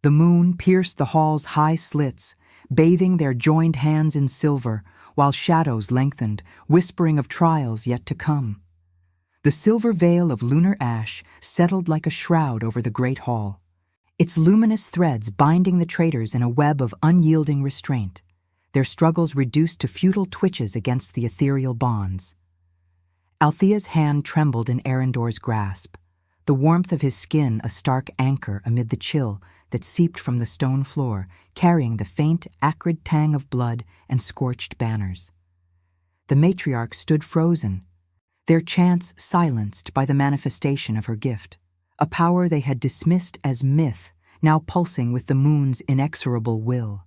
The moon pierced the hall's high slits, bathing their joined hands in silver, while shadows lengthened, whispering of trials yet to come. The silver veil of lunar ash settled like a shroud over the great hall, its luminous threads binding the traitors in a web of unyielding restraint, their struggles reduced to futile twitches against the ethereal bonds. Althea's hand trembled in Arendor's grasp, the warmth of his skin a stark anchor amid the chill that seeped from the stone floor, carrying the faint, acrid tang of blood and scorched banners. The matriarchs stood frozen, their chants silenced by the manifestation of her gift, a power they had dismissed as myth, now pulsing with the moon's inexorable will.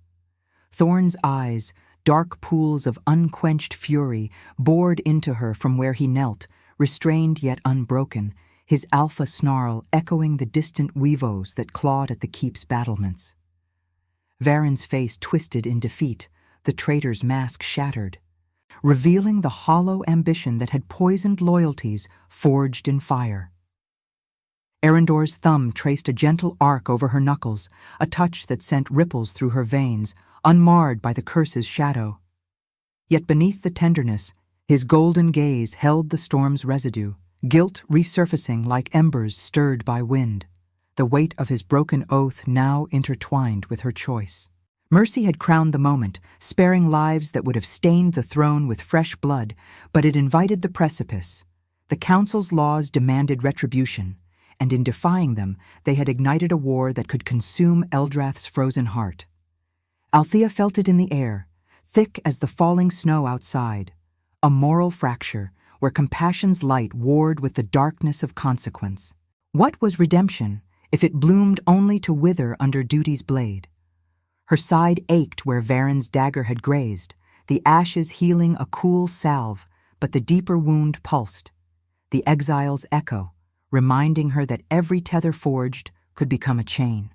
Thorn's eyes, dark pools of unquenched fury, bored into her from where he knelt, restrained yet unbroken, his alpha snarl echoing the distant weavos that clawed at the keep's battlements. Varen's face twisted in defeat, the traitor's mask shattered, revealing the hollow ambition that had poisoned loyalties forged in fire. Arendor's thumb traced a gentle arc over her knuckles, a touch that sent ripples through her veins, unmarred by the curse's shadow. Yet beneath the tenderness, his golden gaze held the storm's residue, guilt resurfacing like embers stirred by wind, the weight of his broken oath now intertwined with her choice. Mercy had crowned the moment, sparing lives that would have stained the throne with fresh blood, but it invited the precipice. The council's laws demanded retribution, and in defying them, they had ignited a war that could consume Eldrath's frozen heart. Althea felt it in the air, thick as the falling snow outside, a moral fracture where compassion's light warred with the darkness of consequence. What was redemption if it bloomed only to wither under duty's blade? Her side ached where Varen's dagger had grazed, the ashes healing a cool salve, but the deeper wound pulsed, the exile's echo, reminding her that every tether forged could become a chain.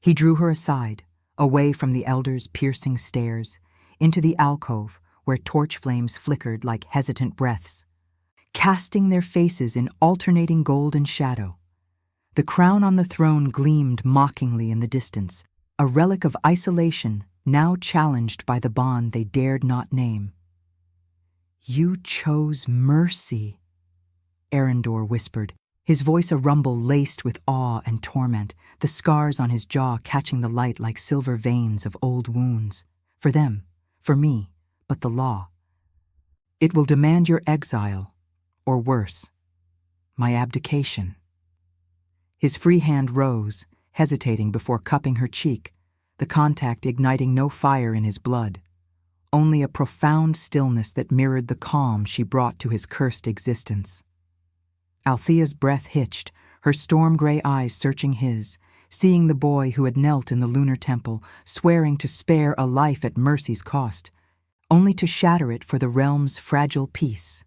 He drew her aside, away from the elders' piercing stares, into the alcove where torch flames flickered like hesitant breaths, casting their faces in alternating gold and shadow. The crown on the throne gleamed mockingly in the distance, a relic of isolation now challenged by the bond they dared not name. "You chose mercy," Arendor whispered, his voice a rumble laced with awe and torment, the scars on his jaw catching the light like silver veins of old wounds. For them, for me, but the law. It will demand your exile, or worse, my abdication. His free hand rose, hesitating before cupping her cheek, the contact igniting no fire in his blood, only a profound stillness that mirrored the calm she brought to his cursed existence. Althea's breath hitched, her storm-gray eyes searching his, seeing the boy who had knelt in the lunar temple, swearing to spare a life at Mercy's cost, only to shatter it for the realm's fragile peace.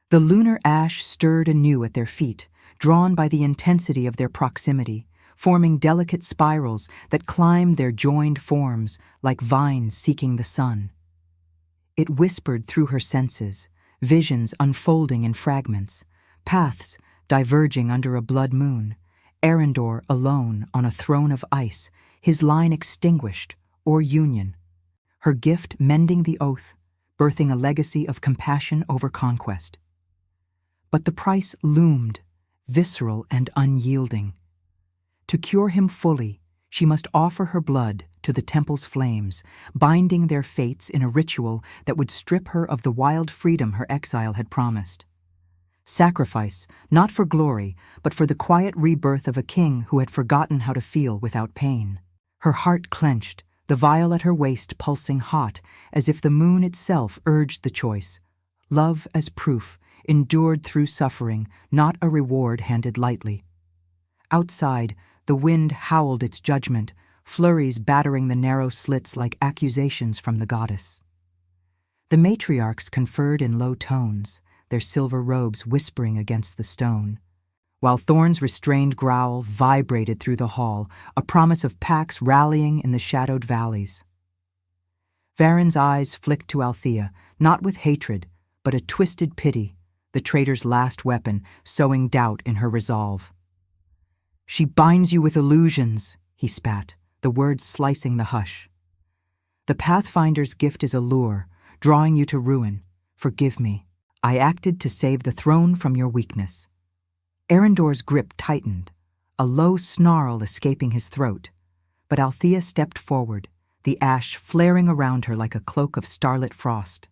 The lunar ash stirred anew at their feet, drawn by the intensity of their proximity, forming delicate spirals that climbed their joined forms like vines seeking the sun. It whispered through her senses, visions unfolding in fragments, paths diverging under a blood moon, Arendor alone on a throne of ice, his line extinguished, or union, her gift mending the oath, birthing a legacy of compassion over conquest. But the price loomed, visceral and unyielding. To cure him fully, she must offer her blood to the temple's flames, binding their fates in a ritual that would strip her of the wild freedom her exile had promised. Sacrifice, not for glory, but for the quiet rebirth of a king who had forgotten how to feel without pain. Her heart clenched, the vial at her waist pulsing hot, as if the moon itself urged the choice. Love as proof, endured through suffering, not a reward handed lightly. Outside, the wind howled its judgment, flurries battering the narrow slits like accusations from the goddess. The matriarchs conferred in low tones, their silver robes whispering against the stone, while Thorn's restrained growl vibrated through the hall, a promise of packs rallying in the shadowed valleys. Varen's eyes flicked to Althea, not with hatred, but a twisted pity, the traitor's last weapon, sowing doubt in her resolve. "She binds you with illusions," he spat, the words slicing the hush. "The Pathfinder's gift is a lure, drawing you to ruin. Forgive me. I acted to save the throne from your weakness." Arendor's grip tightened, a low snarl escaping his throat, but Althea stepped forward, the ash flaring around her like a cloak of starlit frost.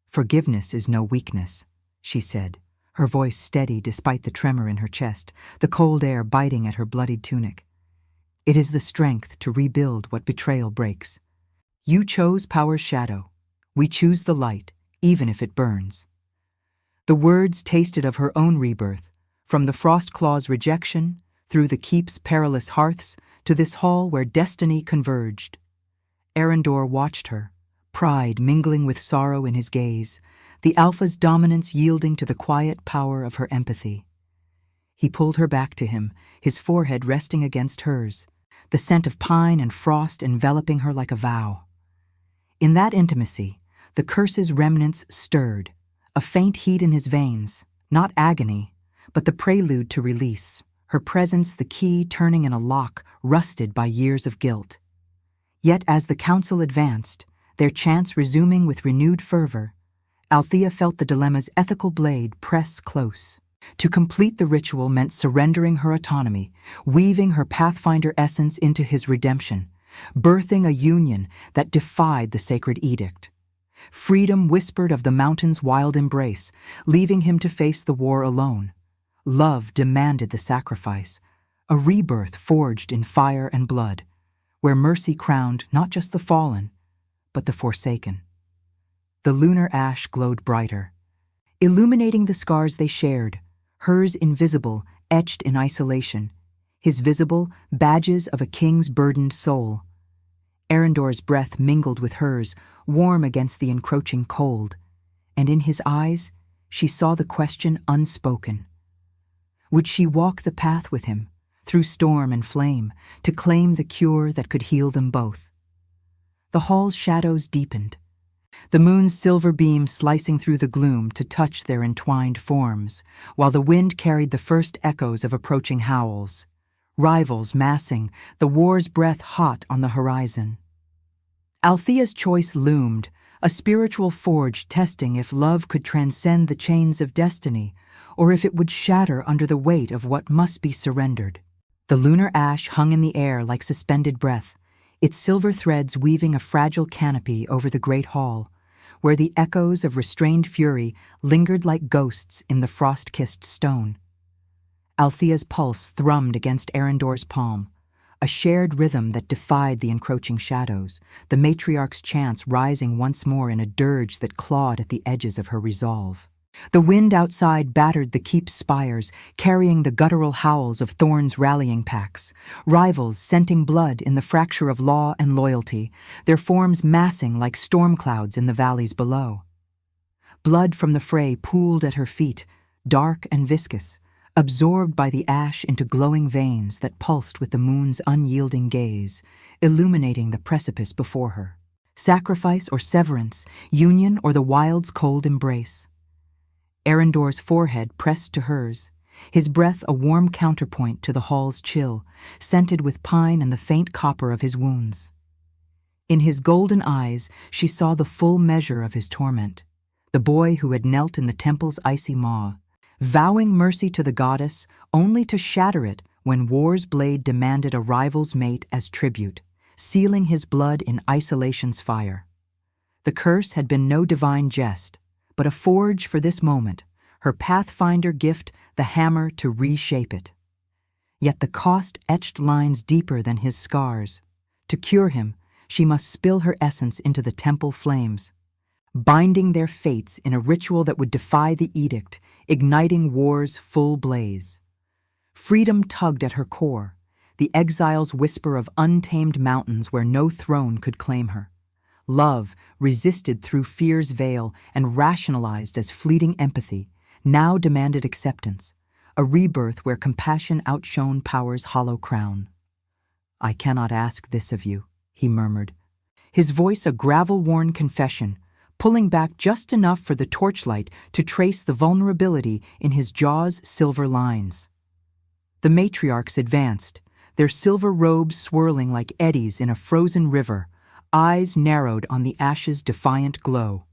"Forgiveness is no weakness," she said, her voice steady despite the tremor in her chest, the cold air biting at her bloodied tunic. "It is the strength to rebuild what betrayal breaks. You chose power's shadow. We choose the light, even if it burns." The words tasted of her own rebirth, from the Frostclaw's rejection, through the keep's perilous hearths, to this hall where destiny converged. Arendor watched her, pride mingling with sorrow in his gaze, the Alpha's dominance yielding to the quiet power of her empathy. He pulled her back to him, his forehead resting against hers, the scent of pine and frost enveloping her like a vow. In that intimacy, the curse's remnants stirred, a faint heat in his veins, not agony, but the prelude to release, her presence the key turning in a lock rusted by years of guilt. Yet as the council advanced, their chants resuming with renewed fervor, Althea felt the dilemma's ethical blade press close. To complete the ritual meant surrendering her autonomy, weaving her Pathfinder essence into his redemption, birthing a union that defied the sacred edict. Freedom whispered of the mountain's wild embrace, leaving him to face the war alone. Love demanded the sacrifice, a rebirth forged in fire and blood, where mercy crowned not just the fallen, but the forsaken. The lunar ash glowed brighter, illuminating the scars they shared, hers invisible, etched in isolation, his visible, badges of a king's burdened soul. Arendor's breath mingled with hers, warm against the encroaching cold, and in his eyes she saw the question unspoken. Would she walk the path with him, through storm and flame, to claim the cure that could heal them both? The hall's shadows deepened, the moon's silver beam slicing through the gloom to touch their entwined forms, while the wind carried the first echoes of approaching howls. Rivals massing, the war's breath hot on the horizon. Althea's choice loomed, a spiritual forge testing if love could transcend the chains of destiny, or if it would shatter under the weight of what must be surrendered. The lunar ash hung in the air like suspended breath, its silver threads weaving a fragile canopy over the great hall, where the echoes of restrained fury lingered like ghosts in the frost-kissed stone. Althea's pulse thrummed against Arendor's palm, a shared rhythm that defied the encroaching shadows, the matriarch's chants rising once more in a dirge that clawed at the edges of her resolve. The wind outside battered the keep's spires, carrying the guttural howls of Thorn's rallying packs, rivals scenting blood in the fracture of law and loyalty, their forms massing like storm clouds in the valleys below. Blood from the fray pooled at her feet, dark and viscous, absorbed by the ash into glowing veins that pulsed with the moon's unyielding gaze, illuminating the precipice before her. Sacrifice or severance, union or the wild's cold embrace. Arendor's forehead pressed to hers, his breath a warm counterpoint to the hall's chill, scented with pine and the faint copper of his wounds. In his golden eyes she saw the full measure of his torment, the boy who had knelt in the temple's icy maw, vowing mercy to the goddess only to shatter it when war's blade demanded a rival's mate as tribute, sealing his blood in isolation's fire. The curse had been no divine jest, but a forge for this moment, her Pathfinder gift the hammer to reshape it. Yet the cost etched lines deeper than his scars. To cure him, she must spill her essence into the temple flames, binding their fates in a ritual that would defy the edict, igniting war's full blaze. Freedom tugged at her core, the exile's whisper of untamed mountains where no throne could claim her. Love, resisted through fear's veil and rationalized as fleeting empathy, now demanded acceptance, a rebirth where compassion outshone power's hollow crown. "I cannot ask this of you," he murmured, his voice a gravel-worn confession, pulling back just enough for the torchlight to trace the vulnerability in his jaw's silver lines. The matriarchs advanced, their silver robes swirling like eddies in a frozen river, eyes narrowed on the ash's defiant glow.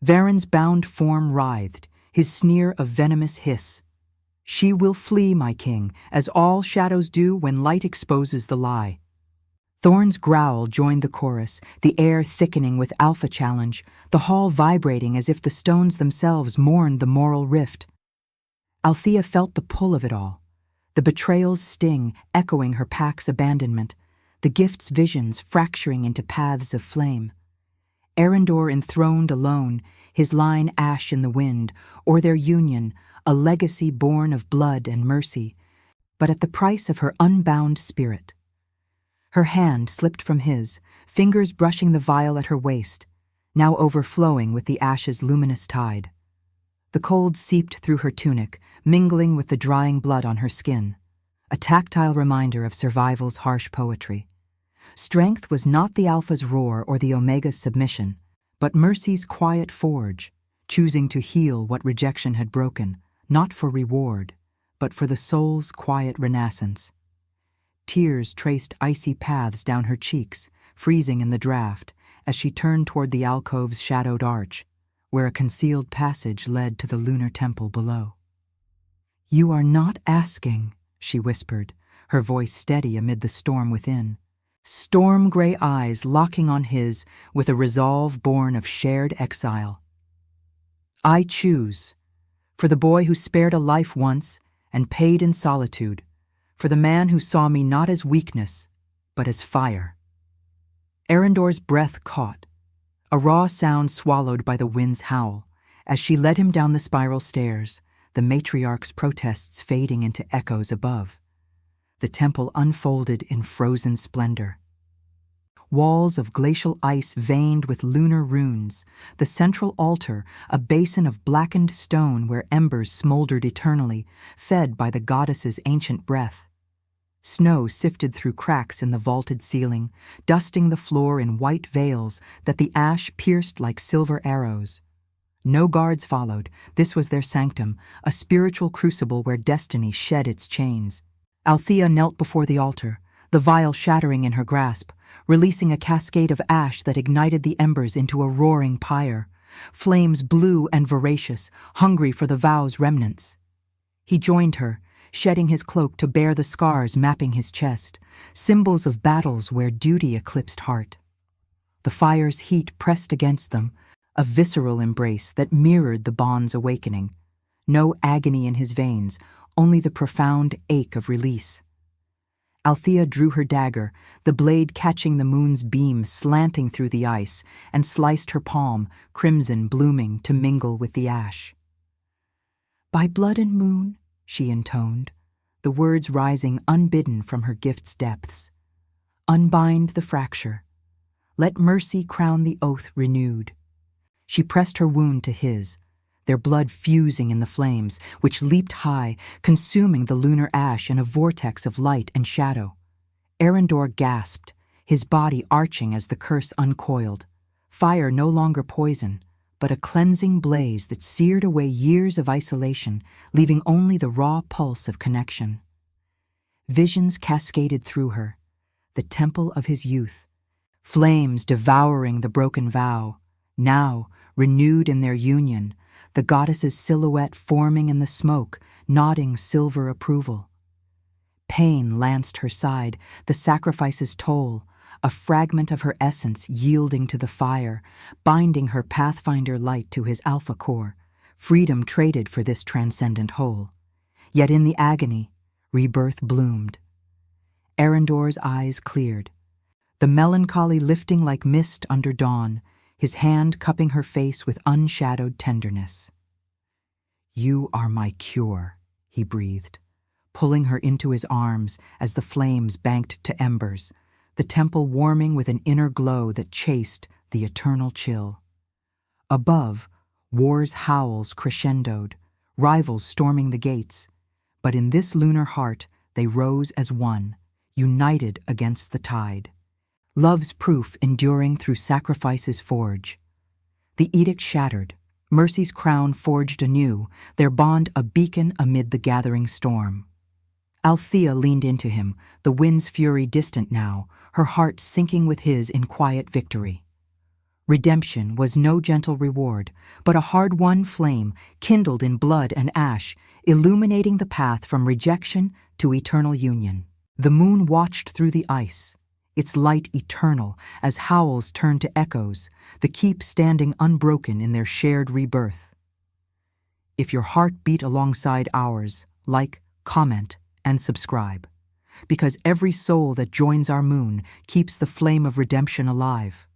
Varen's bound form writhed, his sneer a venomous hiss. "She will flee, my king, as all shadows do when light exposes the lie." Thorn's growl joined the chorus, the air thickening with alpha challenge, the hall vibrating as if the stones themselves mourned the moral rift. Althea felt the pull of it all, the betrayal's sting echoing her pack's abandonment, the gift's visions fracturing into paths of flame. Arendor enthroned alone, his line ash in the wind, or their union, a legacy born of blood and mercy, but at the price of her unbound spirit. Her hand slipped from his, fingers brushing the vial at her waist, now overflowing with the ash's luminous tide. The cold seeped through her tunic, mingling with the drying blood on her skin, a tactile reminder of survival's harsh poetry. Strength was not the Alpha's roar or the Omega's submission, but mercy's quiet forge, choosing to heal what rejection had broken, not for reward, but for the soul's quiet renascence. Tears traced icy paths down her cheeks, freezing in the draft, as she turned toward the alcove's shadowed arch, where a concealed passage led to the lunar temple below. "You are not asking," she whispered, her voice steady amid the storm within, storm-gray eyes locking on his with a resolve born of shared exile. "I choose, for the boy who spared a life once and paid in solitude, for the man who saw me not as weakness, but as fire." Arendor's breath caught, a raw sound swallowed by the wind's howl, as she led him down the spiral stairs, the matriarch's protests fading into echoes above. The temple unfolded in frozen splendor. Walls of glacial ice veined with lunar runes, the central altar a basin of blackened stone where embers smoldered eternally, fed by the goddess's ancient breath. Snow sifted through cracks in the vaulted ceiling, dusting the floor in white veils that the ash pierced like silver arrows. No guards followed. This was their sanctum, a spiritual crucible where destiny shed its chains. Althea knelt before the altar, the vial shattering in her grasp, releasing a cascade of ash that ignited the embers into a roaring pyre, flames blue and voracious, hungry for the vow's remnants. He joined her, shedding his cloak to bare the scars mapping his chest, symbols of battles where duty eclipsed heart. The fire's heat pressed against them, a visceral embrace that mirrored the bond's awakening. No agony in his veins, only the profound ache of release. Althea drew her dagger, the blade catching the moon's beam slanting through the ice, and sliced her palm, crimson blooming to mingle with the ash. "By blood and moon," she intoned, the words rising unbidden from her gift's depths. "Unbind the fracture. Let mercy crown the oath renewed." She pressed her wound to his, their blood fusing in the flames, which leaped high, consuming the lunar ash in a vortex of light and shadow. Arendor gasped, his body arching as the curse uncoiled. Fire no longer poison, but a cleansing blaze that seared away years of isolation, leaving only the raw pulse of connection. Visions cascaded through her, the temple of his youth, flames devouring the broken vow, now, renewed in their union, the goddess's silhouette forming in the smoke, nodding silver approval. Pain lanced her side, the sacrifice's toll, a fragment of her essence yielding to the fire, binding her pathfinder light to his alpha core, freedom traded for this transcendent whole. Yet in the agony, rebirth bloomed. Arendor's eyes cleared, the melancholy lifting like mist under dawn, his hand cupping her face with unshadowed tenderness. "You are my cure," he breathed, pulling her into his arms as the flames banked to embers, the temple warming with an inner glow that chased the eternal chill. Above, war's howls crescendoed, rivals storming the gates. But in this lunar heart, they rose as one, united against the tide. Love's proof enduring through sacrifice's forge. The edict shattered, mercy's crown forged anew, their bond a beacon amid the gathering storm. Althea leaned into him, the wind's fury distant now, her heart sinking with his in quiet victory. Redemption was no gentle reward, but a hard-won flame, kindled in blood and ash, illuminating the path from rejection to eternal union. The moon watched through the ice, its light eternal as howls turned to echoes, the keep standing unbroken in their shared rebirth. If your heart beat alongside ours, like, comment, and subscribe, because every soul that joins our moon keeps the flame of redemption alive.